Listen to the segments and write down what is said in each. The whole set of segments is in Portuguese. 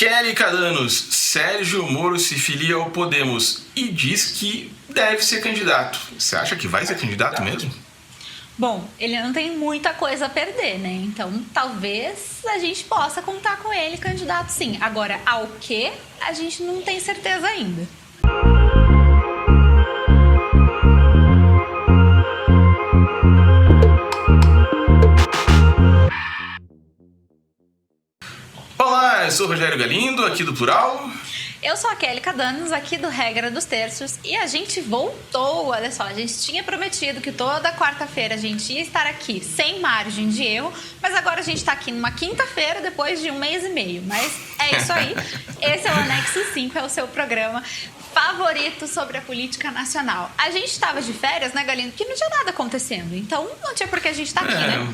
Kelly Cadanos, Sérgio Moro se filia ao Podemos e diz que deve ser candidato. Você acha que vai ser candidato mesmo? Bom, ele não tem muita coisa a perder, né? Então, talvez a gente possa contar com ele candidato, sim. Agora, ao quê? A gente não tem certeza ainda. Olá, eu sou o Rogério Galindo, aqui do Plural. Eu sou a Kelly Cadanos, aqui do Regra dos Terços, e a gente voltou, olha só, a gente tinha prometido que toda quarta-feira a gente ia estar aqui sem margem de erro, mas agora a gente está aqui numa quinta-feira, depois de 1 mês e meio, mas é isso aí, esse é o Anexo 5, é o seu programa favorito sobre a política nacional. A gente estava de férias, né, Galindo, que não tinha nada acontecendo, então não tinha por que a gente estar aqui, né?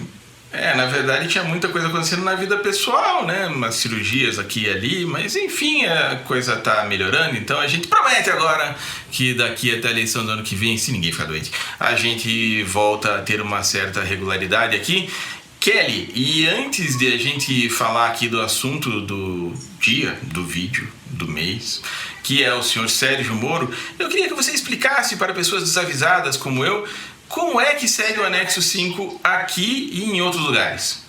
Na verdade tinha muita coisa acontecendo na vida pessoal, né? Umas cirurgias aqui e ali, mas enfim, a coisa tá melhorando, então a gente promete agora que daqui até a eleição do ano que vem, se ninguém ficar doente, a gente volta a ter uma certa regularidade aqui. Kelly, e antes de a gente falar aqui do assunto do dia, do vídeo, do mês, que é o senhor Sérgio Moro, eu queria que você explicasse para pessoas desavisadas como eu, como é que segue o Anexo 5 aqui e em outros lugares?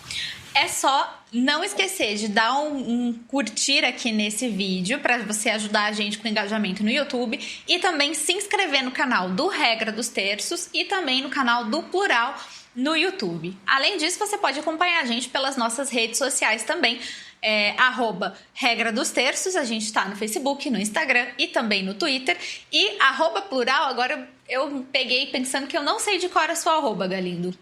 É só não esquecer de dar um curtir aqui nesse vídeo para você ajudar a gente com o engajamento no YouTube e também se inscrever no canal do Regra dos Terços e também no canal do Plural no YouTube. Além disso, você pode acompanhar a gente pelas nossas redes sociais também. @Regra dos Terços, a gente tá no Facebook, no Instagram e também no Twitter, e @Plural, agora eu peguei pensando que eu não sei de cor a sua arroba, Galindo.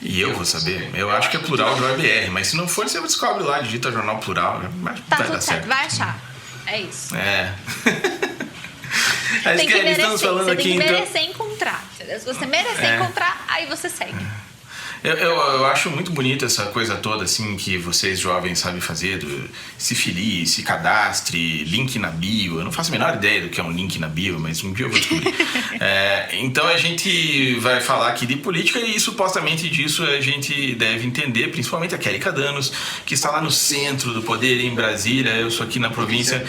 E eu vou saber, eu acho que é Plural JBR, mas se não for, você descobre lá, digita Jornal Plural, mas tá vai tudo dar certo, vai achar, é isso. Tem que merecer, você tem que merecer encontrar, se você merecer encontrar, aí você segue. Eu acho muito bonita essa coisa toda, assim, que vocês jovens sabem fazer, se filie, se cadastre, link na bio. Eu não faço a menor ideia do que é um link na bio, mas um dia eu vou descobrir. Então a gente vai falar aqui de política e supostamente disso a gente deve entender, principalmente a Kelly Cadanos, que está lá no centro do poder em Brasília. Eu sou aqui na província,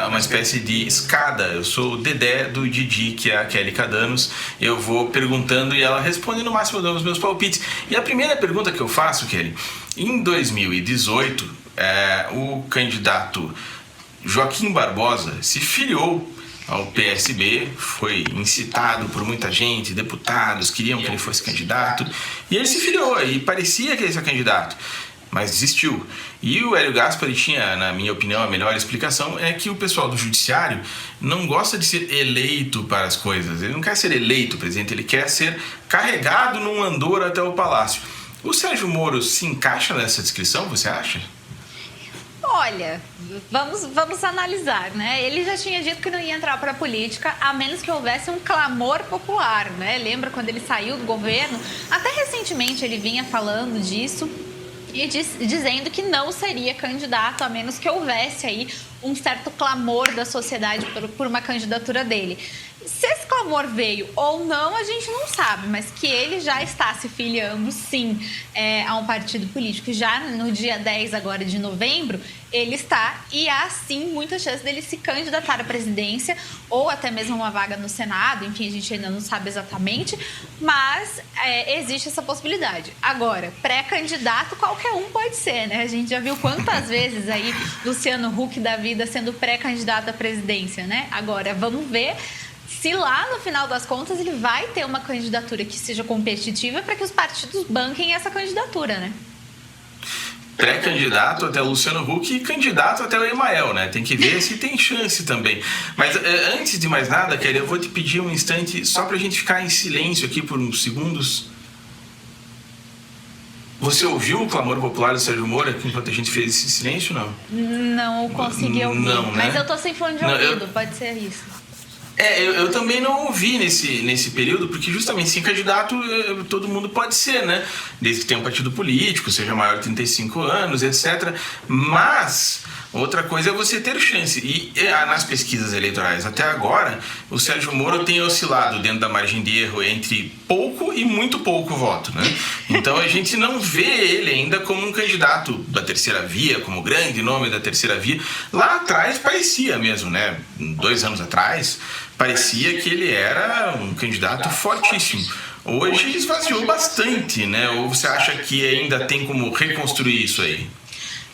uma espécie de escada. Eu sou o Dedé do Didi, que é a Kelly Cadanos. Eu vou perguntando e ela responde no máximo dos meus palpites. E a primeira pergunta que eu faço, Kelly, em 2018, o candidato Joaquim Barbosa se filiou ao PSB, foi incitado por muita gente, deputados queriam que ele fosse candidato, e ele se filiou, e parecia que ele ia ser candidato, mas desistiu. E o Hélio Gaspari tinha, na minha opinião, a melhor explicação é que o pessoal do judiciário não gosta de ser eleito para as coisas. Ele não quer ser eleito presidente, ele quer ser carregado num andor até o palácio. O Sérgio Moro se encaixa nessa descrição, você acha? Olha, vamos analisar, né? Ele já tinha dito que não ia entrar para a política a menos que houvesse um clamor popular, né? Lembra quando ele saiu do governo? Até recentemente ele vinha falando disso e dizendo que não seria candidato a menos que houvesse aí um certo clamor da sociedade por uma candidatura dele. Se esse clamor veio ou não, a gente não sabe, mas que ele já está se filiando, sim, a um partido político. Já no dia 10 agora de novembro, ele está, e há, sim, muita chance dele se candidatar à presidência ou até mesmo uma vaga no Senado. Enfim, a gente ainda não sabe exatamente, mas existe essa possibilidade. Agora, pré-candidato, qualquer um pode ser, né? A gente já viu quantas vezes aí Luciano Huck da vida sendo pré-candidato à presidência, né? Agora, vamos ver se lá no final das contas ele vai ter uma candidatura que seja competitiva para que os partidos banquem essa candidatura, né? Pré-candidato até o Luciano Huck e candidato até o Emael, né? Tem que ver se tem chance também. Mas antes de mais nada, Kelly, eu vou te pedir um instante só pra gente ficar em silêncio aqui por uns segundos. Você ouviu o clamor popular do Sérgio Moro enquanto a gente fez esse silêncio, não? Não consegui ouvir, não, né? Mas eu tô sem fone de ouvido, pode ser isso. Eu também não ouvi nesse período, porque justamente sem candidato todo mundo pode ser, né? Desde que tenha um partido político, seja maior de 35 anos, etc. Mas outra coisa é você ter chance. E nas pesquisas eleitorais até agora, o Sérgio Moro tem oscilado dentro da margem de erro entre pouco e muito pouco voto, né? Então a gente não vê ele ainda como um candidato da terceira via, como grande nome da terceira via. Lá atrás parecia mesmo, né? 2 anos atrás, parecia que ele era um candidato fortíssimo. Hoje esvaziou bastante, né? Ou você acha que ainda tem como reconstruir isso aí?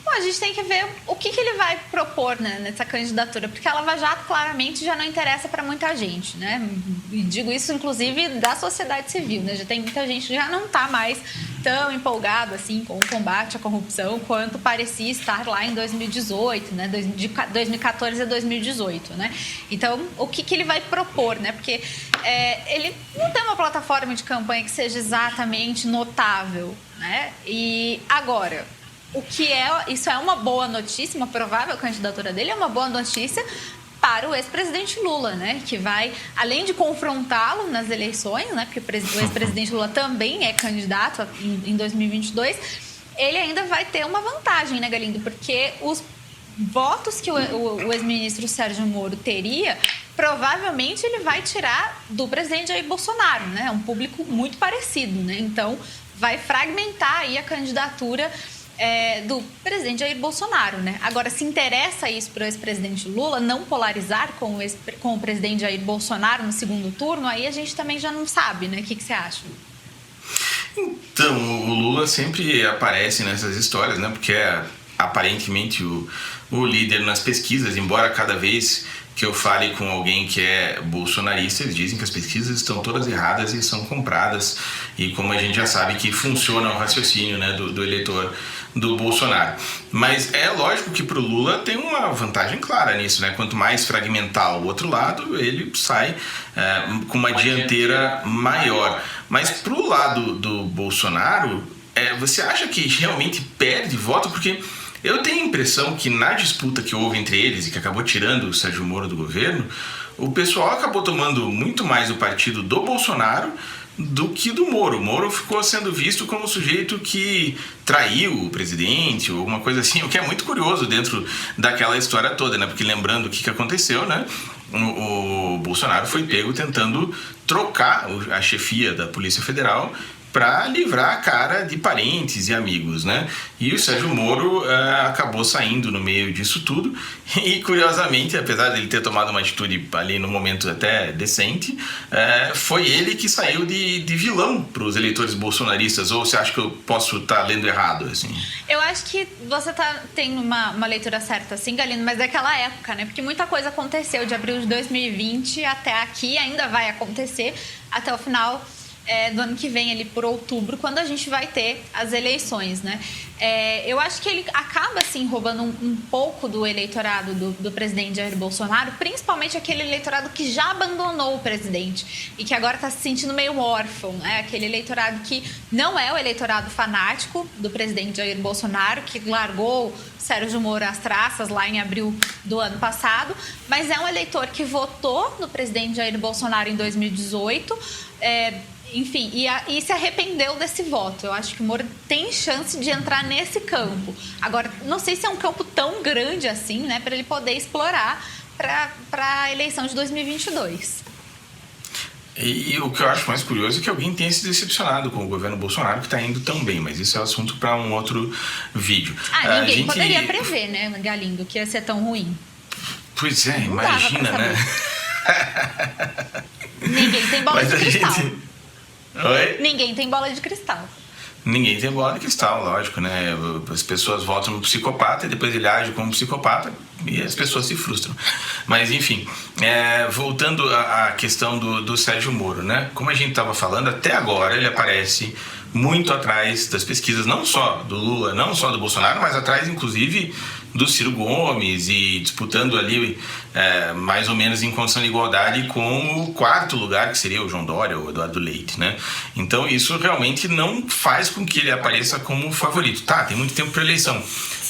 Bom, a gente tem que ver o que ele vai propor, né, nessa candidatura, porque a Lava Jato claramente já não interessa para muita gente, né? E digo isso, inclusive, da sociedade civil, né? Já tem muita gente que já não está mais tão empolgada assim com o combate à corrupção quanto parecia estar lá em 2018, né? De 2014 a 2018, né? Então, o que ele vai propor, né? Porque ele não tem uma plataforma de campanha que seja exatamente notável, né? E agora, isso é uma boa notícia, uma provável candidatura dele é uma boa notícia para o ex-presidente Lula, né? Que vai, além de confrontá-lo nas eleições, né? Porque o ex-presidente Lula também é candidato em 2022, ele ainda vai ter uma vantagem, né, Galindo? Porque os votos que o ex-ministro Sérgio Moro teria, provavelmente ele vai tirar do presidente Jair Bolsonaro, né? É um público muito parecido, né? Então, vai fragmentar aí a candidatura do presidente Jair Bolsonaro, né? Agora, se interessa isso para o ex-presidente Lula, não polarizar com o presidente Jair Bolsonaro no segundo turno, aí a gente também já não sabe, né? O que você acha? Então, o Lula sempre aparece nessas histórias, né? Porque é aparentemente o líder nas pesquisas, embora cada vez que eu fale com alguém que é bolsonarista, eles dizem que as pesquisas estão todas erradas e são compradas, e como a gente já sabe que funciona o raciocínio, né, do eleitor do Bolsonaro. Mas é lógico que para o Lula tem uma vantagem clara nisso, né? Quanto mais fragmentar o outro lado, ele sai com uma dianteira maior. Mas para o lado do Bolsonaro, você acha que realmente perde voto? Porque eu tenho a impressão que na disputa que houve entre eles e que acabou tirando o Sérgio Moro do governo, o pessoal acabou tomando muito mais o partido do Bolsonaro do que do Moro. O Moro ficou sendo visto como um sujeito que traiu o presidente ou alguma coisa assim, o que é muito curioso dentro daquela história toda, né? Porque lembrando o que aconteceu, né? O Bolsonaro foi pego tentando trocar a chefia da Polícia Federal para livrar a cara de parentes e amigos, né? E o Sérgio Moro acabou saindo no meio disso tudo e, curiosamente, apesar de ele ter tomado uma atitude ali no momento até decente, foi ele que saiu de vilão para os eleitores bolsonaristas. Ou você acha que eu posso estar lendo errado, assim? Eu acho que você tem uma leitura certa, assim, Galindo, mas daquela época, né? Porque muita coisa aconteceu de abril de 2020 até aqui, ainda vai acontecer até o final do ano que vem, ali por outubro, quando a gente vai ter as eleições, né? Eu acho que ele acaba, assim, roubando um pouco do eleitorado do presidente Jair Bolsonaro, principalmente aquele eleitorado que já abandonou o presidente e que agora está se sentindo meio órfão, né? Aquele eleitorado que não é o eleitorado fanático do presidente Jair Bolsonaro, que largou Sérgio Moro às traças lá em abril do ano passado, mas é um eleitor que votou no presidente Jair Bolsonaro em 2018, enfim, e se arrependeu desse voto. Eu acho que o Moro tem chance de entrar nesse campo. Agora, não sei se é um campo tão grande assim, né, para ele poder explorar para a eleição de 2022. E o que eu acho mais curioso é que alguém tenha se decepcionado com o governo Bolsonaro, que está indo tão bem, mas isso é assunto para um outro vídeo. Ninguém poderia prever, né, Galindo, que ia ser tão ruim. Pois é, imagina, né? Ninguém tem bola de cristal. Oi? Ninguém tem bola de cristal. Ninguém tem bola de cristal, lógico, né? As pessoas votam no psicopata e depois ele age como psicopata e as pessoas se frustram. Mas, enfim, voltando à questão do Sérgio Moro, né? Como a gente estava falando, até agora ele aparece muito atrás das pesquisas, não só do Lula, não só do Bolsonaro, mas atrás, inclusive, do Ciro Gomes e disputando ali mais ou menos em condição de igualdade com o quarto lugar, que seria o João Dória ou o Eduardo Leite, né? Então isso realmente não faz com que ele apareça como favorito. Tá, tem muito tempo para eleição,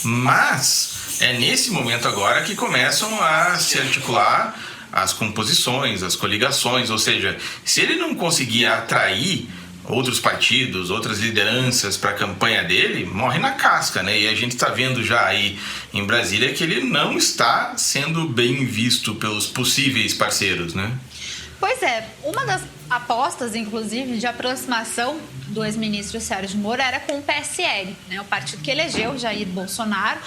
mas é nesse momento agora que começam a se articular as composições, as coligações, ou seja, se ele não conseguir atrair outros partidos, outras lideranças para a campanha dele, morre na casca, né? E a gente está vendo já aí em Brasília que ele não está sendo bem visto pelos possíveis parceiros, né? Pois é, uma das apostas, inclusive, de aproximação do ex-ministro Sérgio Moro era com o PSL, né? O partido que elegeu Jair Bolsonaro.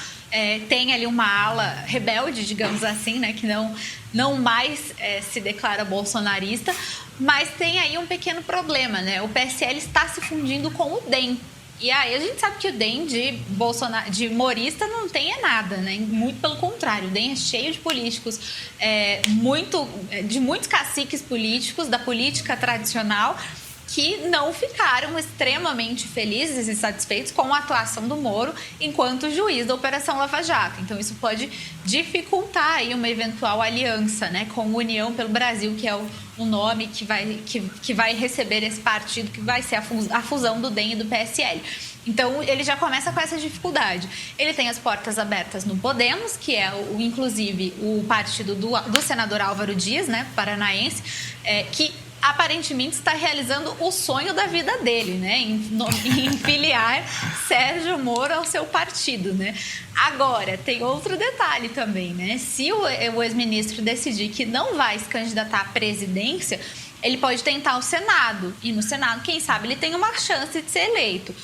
Tem ali uma ala rebelde, digamos assim, né? Que não mais se declara bolsonarista, mas tem aí um pequeno problema, né? O PSL está se fundindo com o DEM. E aí a gente sabe que o DEM de morista não tem nada, né? Muito pelo contrário, o DEM é cheio de políticos, de muitos caciques políticos, da política tradicional, que não ficaram extremamente felizes e satisfeitos com a atuação do Moro enquanto juiz da Operação Lava Jato. Então, isso pode dificultar aí uma eventual aliança, né, com a União pelo Brasil, que é o nome que vai receber esse partido, que vai ser a fusão do DEM e do PSL. Então, ele já começa com essa dificuldade. Ele tem as portas abertas no Podemos, que é, inclusive, o partido do senador Álvaro Dias, né, paranaense, que aparentemente está realizando o sonho da vida dele, né? Em filiar Sérgio Moro ao seu partido, né? Agora, tem outro detalhe também, né? Se o ex-ministro decidir que não vai se candidatar à presidência, ele pode tentar o Senado. E no Senado, quem sabe, ele tem uma chance de ser eleito.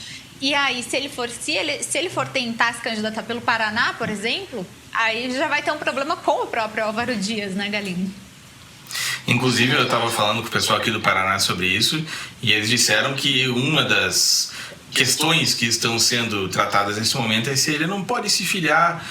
E aí, se ele for tentar se candidatar pelo Paraná, por exemplo, aí já vai ter um problema com o próprio Álvaro Dias, né, Galindo? Inclusive, eu estava falando com o pessoal aqui do Paraná sobre isso e eles disseram que uma das questões que estão sendo tratadas nesse momento é se ele não pode se filiar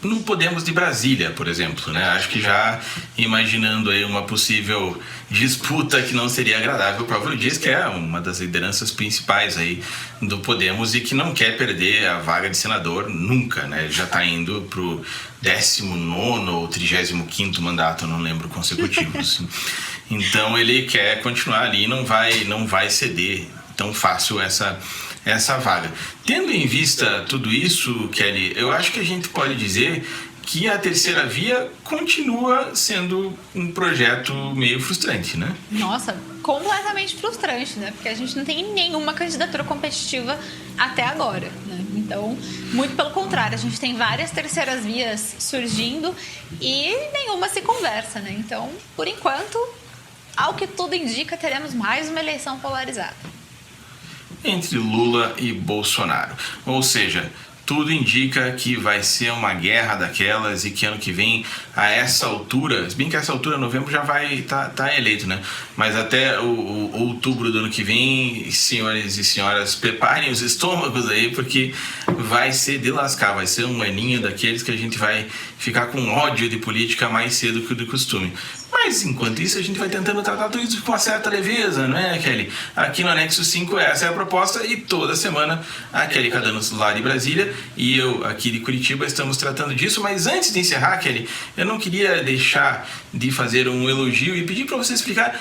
no Podemos de Brasília, por exemplo, né? Acho que já imaginando aí uma possível disputa que não seria agradável para o Álvaro Dias, que é uma das lideranças principais aí do Podemos e que não quer perder a vaga de senador nunca, né? Ele já está indo para o 19º ou 35º mandato, não lembro, consecutivos. Então ele quer continuar ali e não vai ceder tão fácil essa vaga. Tendo em vista tudo isso, Kelly, eu acho que a gente pode dizer que a terceira via continua sendo um projeto meio frustrante, né? Nossa, completamente frustrante, né? Porque a gente não tem nenhuma candidatura competitiva até agora, né? Então, muito pelo contrário, a gente tem várias terceiras vias surgindo e nenhuma se conversa, né? Então, por enquanto, ao que tudo indica, teremos mais uma eleição polarizada entre Lula e Bolsonaro. Ou seja, tudo indica que vai ser uma guerra daquelas e que ano que vem, a essa altura, se bem que a essa altura, novembro, já vai tá eleito, né? Mas até o outubro do ano que vem, senhores e senhoras, preparem os estômagos aí, porque vai ser de lascar, vai ser um aninho daqueles que a gente vai ficar com ódio de política mais cedo que o de costume. Mas, enquanto isso, a gente vai tentando tratar tudo isso com uma certa leveza, não é, Kelly? Aqui no Anexo 5, essa é a proposta e toda semana a Kelly Cadanos lá de Brasília e eu aqui de Curitiba estamos tratando disso. Mas antes de encerrar, Kelly, eu não queria deixar de fazer um elogio e pedir para você explicar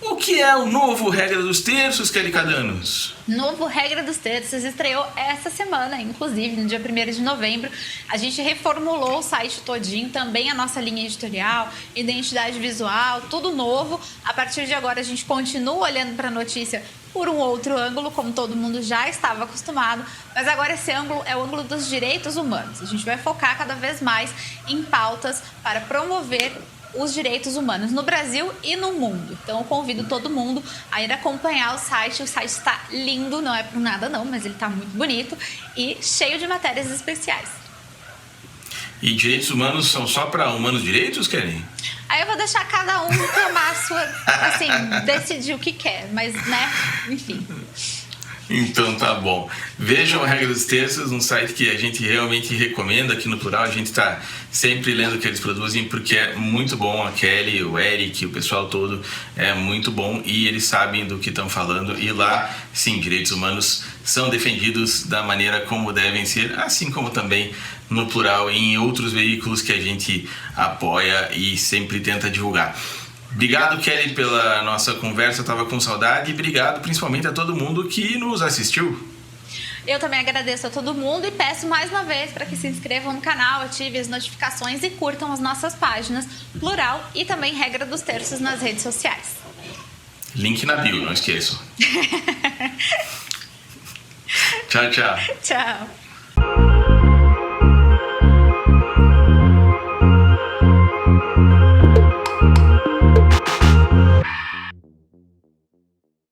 o que é o novo Regra dos Terços, Kelly Cadanos? Novo Regra dos Terços estreou essa semana, inclusive, no dia 1º de novembro. A gente reformulou o site todinho, também a nossa linha editorial, identidade visual, tudo novo. A partir de agora, a gente continua olhando para a notícia por um outro ângulo, como todo mundo já estava acostumado, mas agora esse ângulo é o ângulo dos direitos humanos. A gente vai focar cada vez mais em pautas para promover os direitos humanos no Brasil e no mundo. Então eu convido todo mundo a ir acompanhar o site está lindo, não é por nada não, mas ele está muito bonito e cheio de matérias especiais. E direitos humanos são só para humanos direitos, Kelly? Aí eu vou deixar cada um tomar a sua, assim, decidir o que quer, mas, né, enfim. Então tá bom. Vejam a Regra dos Terços, um site que a gente realmente recomenda aqui no Plural. A gente tá sempre lendo o que eles produzem porque é muito bom. A Kelly, o Eric, o pessoal todo é muito bom e eles sabem do que estão falando. E lá, sim, direitos humanos são defendidos da maneira como devem ser, assim como também no Plural e em outros veículos que a gente apoia e sempre tenta divulgar. Obrigado, Kelly, pela nossa conversa, eu estava com saudade, e obrigado principalmente a todo mundo que nos assistiu. Eu também agradeço a todo mundo e peço mais uma vez para que se inscrevam no canal, ativem as notificações e curtam as nossas páginas Plural e também Regra dos Terços nas redes sociais. Link na bio, não esqueçam. Tchau, tchau. Tchau.